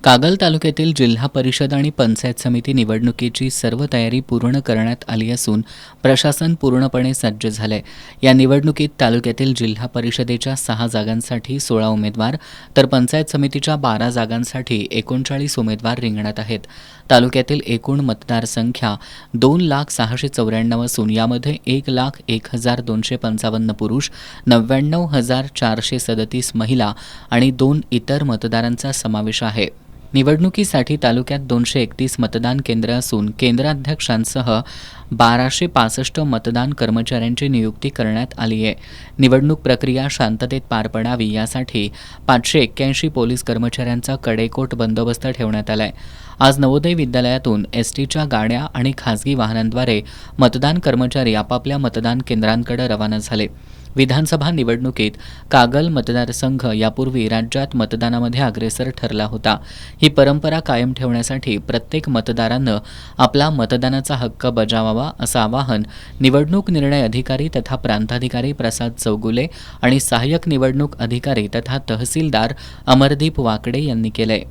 कागल तालुक्यातील जिल्हा परिषद आणि पंचायत समिती निवडणुकीची सर्व तयारी पूर्ण करण्यात आली असून प्रशासन पूर्णपणे सज्ज झाले. या निवडणुकीत तालुक्यातील जिल्हा परिषदेच्या 6 जागांसाठी 16 उमेदवार तर पंचायत समितीच्या 12 जागांसाठी 39 उमेदवार रिंगणात आहेत. तालुक्यातील एकूण मतदारसंख्या 2,694,000 असून यामध्ये 1,01,255 पुरुष, 99,437 महिला आणि 2 इतर मतदारांचा समावेश आहे. निवडणुकीसाठी तालुक्यात 231 मतदान केंद्र असून केंद्राध्यक्षांसह 1265 मतदान कर्मचाऱ्यांची नियुक्ती करण्यात आली आहे. निवडणूक प्रक्रिया शांततेत पार पडावी यासाठी 581 पोलीस कर्मचाऱ्यांचा कडेकोट बंदोबस्त ठेवण्यात आलाय. आज नवोदय विद्यालयातून एसटीच्या गाड्या आणि खासगी वाहनांद्वारे मतदान कर्मचारी आपापल्या मतदान केंद्रांकडे रवाना झाले. विधानसभा निवडणुकीत कागल मतदारसंघ यापूर्वी राज्यात मतदानामध्ये अग्रेसर ठरला होता. ही परंपरा कायम ठेवण्यासाठी प्रत्येक मतदारानं आपला मतदानाचा हक्क बजावावा असं आवाहन निवडणूक निर्णय अधिकारी तथा प्रांताधिकारी प्रसाद चौगुले आणि सहाय्यक निवडणूक अधिकारी तथा तहसीलदार अमरदीप वाकडे यांनी केलंय.